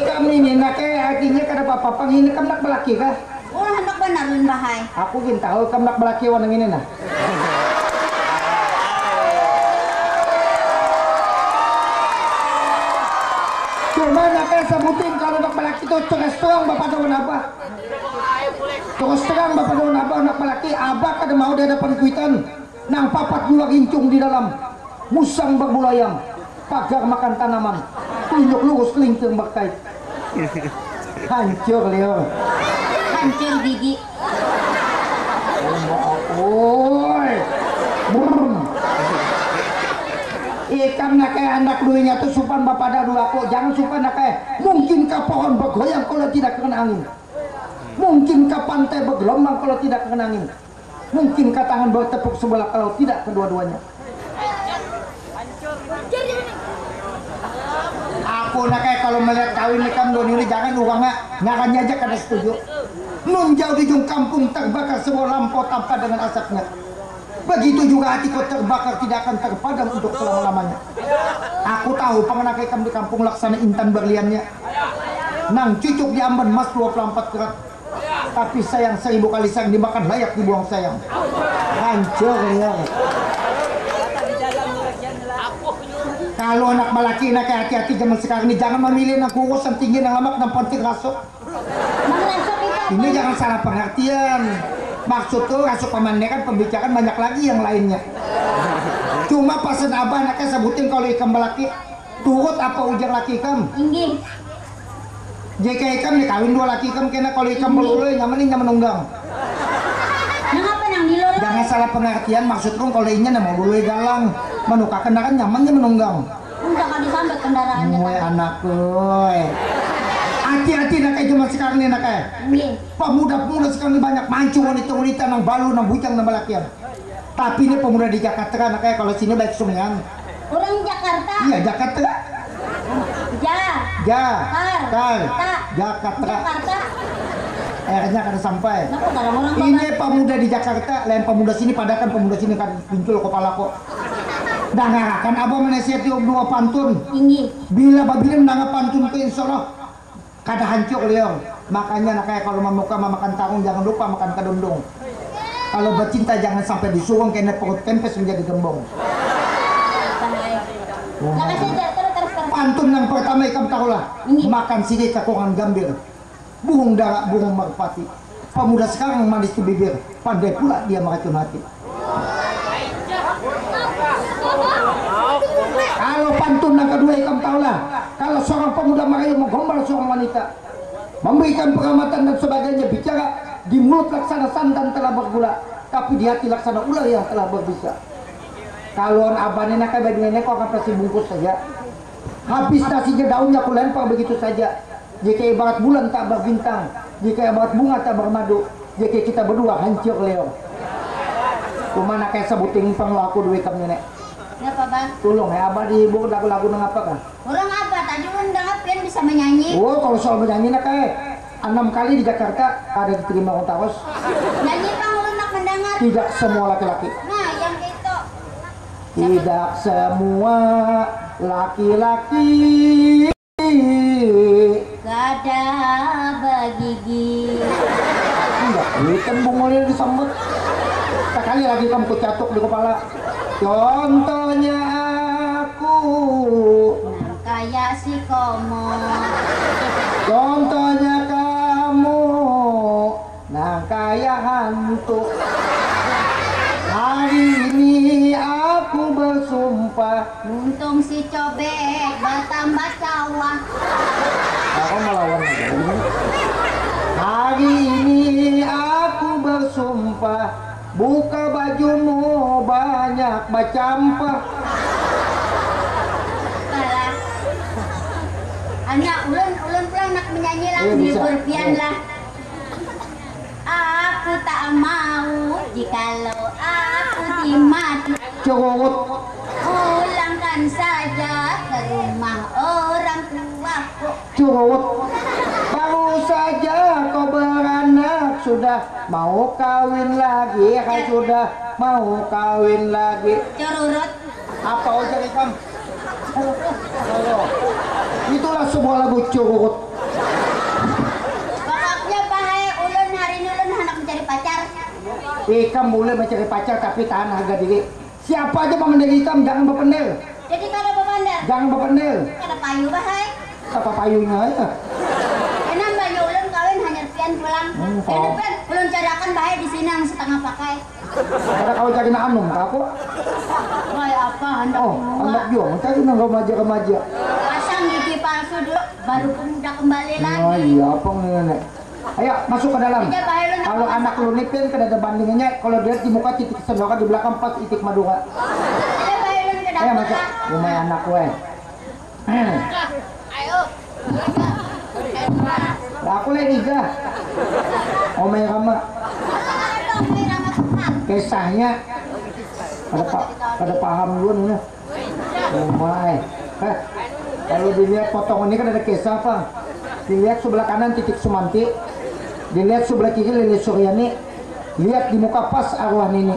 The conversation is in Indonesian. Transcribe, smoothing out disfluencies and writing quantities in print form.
Kami ini nak artinya kada apa-apa ini kam nak belaki kah? Oh hendak benar lun bahay. Aku gin tahu kam nak belaki wanang ini nah. Cuma nak sebutin kalau nak belaki itu terus terang bapak daun apa? Terus terang bapak daun apa nak belaki abah kada mau dia depan kuitan nang papat gula gincung di dalam musang berbulayang pagar makan tanaman tunjuk lurus kelingking berkait hancur Leo Hancur gigi. oi brum ikan nak kayak anak duinya tuh supan bapak dadu aku jangan supan nak kayak mungkin ke pohon bergoyang kalau tidak kena angin mungkin ke pantai bergelombang kalau tidak kena angin mungkin ke tangan bertepuk sebelah kalau tidak kedua-duanya aku nak kayak kalau melihat kawin nikam doni ini jangan uangnya ngakannya aja kada setuju nun jauh di ujung kampung terbakar sebuah lampau tanpa dengan asapnya begitu juga hatiku terbakar tidak akan terpadam untuk selama-lamanya aku tahu pengenak ikam di kampung laksana intan berliannya nang cucuk diamban mas 24 kerat tapi sayang 1000 kali sayang dimakan layak dibuang sayang hancur ya kalau anak balaki nak hati-hati zaman sekarang ini jangan memilih nak kurus yang tinggi yang lemak dan pontik rasuk ini jangan salah pengertian maksud tuh rasuk pemandangan pembicaraan banyak lagi yang lainnya cuma pasan abah anaknya sebutin kalau ikan balaki turut apa ujang laki ikam Inggih. jika ikam dikawin 2 laki ikam kena kalau ikam melulu nyaman unggang Nang apa nang dilolo? jangan salah pengertian maksudku kalau inya mau bulu galang menuka kendaraan nyamannya menunggang Enggak kan disambat kendaraannya. Moe anakku hati-hati nak kayak zaman sekarang ini nak kayak Nggih. pemuda-pemuda sekarang ini banyak mancung wanita-wanita nang balu nang bujang nang balakian tapi ini pemuda di Jakarta nak kayak kalau sini baik sumengan Orang Jakarta. iya Jakarta Jakarta akhirnya kada sampai Kenapa kadang orang ini pemuda di Jakarta lain pemuda sini padakan pemuda sini kan muncul kepala kok dah ngarakan abah menasihati 2 pantun Inggih. bila babilin nanga pantun ke insya Allah kada hancur Leong makanya nak kayak kalau memuka makan tarung jangan lupa makan kedundung kalau bercinta jangan sampai disuruh kena perut kempes menjadi gembong Jangan saja terus. pantun yang pertama ikam tahulah makan sini kekurangan gambir burung darah burung merpati pemuda sekarang manis di bibir pandai pula dia meracun hati kalau pantun yang kedua ikam tahulah kalau seorang pemuda merayu menggombal seorang wanita memberikan pengamatan dan sebagainya bicara di mulut laksana santan telah bergula tapi di hati laksana ular yang telah berbisa kalau abang nenek kayak nenek kok akan pasti bungkus saja habis nasinya daunnya aku lempar begitu saja jika ibarat bulan tak berbintang jika ibarat bunga tak bermadu jika kita berdua hancur Leo cuma nak kayak sebutin panglo aku duit kamu nenek Kenapa bang? tolong ya abah dihibur lagu-lagu nang apa kan Orang apa? Tadi undang apa bisa menyanyi? oh kalau soal menyanyi nak kayak 6 kali di Jakarta ada diterima kontaros Nyanyi bang ulun nak mendengar. tidak semua laki-laki Nah yang itu. tidak semua laki-laki Gada bagigi. enggak ini tembung oleh disambut sekali lagi kamu kucatuk di kepala contohnya aku Nang kayak si komo. contohnya kamu nah kayak hantu hari ini aku bersumpah Untung si cobek bertambah cawah. aku melawan lagi hari ini aku bersumpah buka bajumu banyak bacampah Alah. Anak ulun pulang nak menyanyi lah Iya, di bisa. Urpian Iya. lah. Aku tak mau jikalau aku dimati. curut Pulangkan saja ke rumah orang tuaku. curut baru saja kau beranak sudah mau kawin lagi sudah mau kawin lagi Cururut. apa ojek ikam Itulah sebuah lagu curut. Pokoknya bahaya ulun hari ini ulun hendak mencari pacar. Ikam boleh mencari pacar tapi tahan harga diri. Siapa aja pemandang ikam jangan berpendel. Jadi kalau berbandar, Jangan berpendel. ada payu bahaya. Apa payungnya ya? Enam bayu ulun kawin hanya pian pulang. Jadi pian ulun cariakan bahaya di sini yang setengah pakai. Ada kau cari nak anum aku. Bahaya apa hendak Oh, anak dua. juga cari nang remaja-remaja. Pasang gigi palsu dulu, baru pemuda kembali lagi. Oh iya, apa nenek? Ayo masuk ke dalam. Iya, bahaya lu nak Kalau masuk. anak lu nipin kan ada bandingannya. Kalau dia di muka titik sendokan, di belakang pas titik madura. Iya, bahaya ulun ke Ayo dapur masuk. lah. Rumah anak gue. Ayo. Lah aku lagi ga. Omay Rama. Aduh, may ramat sukat. Kisahnya pada paham dulu nih. Omay. Kalau dilihat potongan ini kan ada kisah apa? Dilihat sebelah kanan titik Sumanti. Dilihat sebelah kiri Lili Suryani. Lihat di muka pas arwah Nini.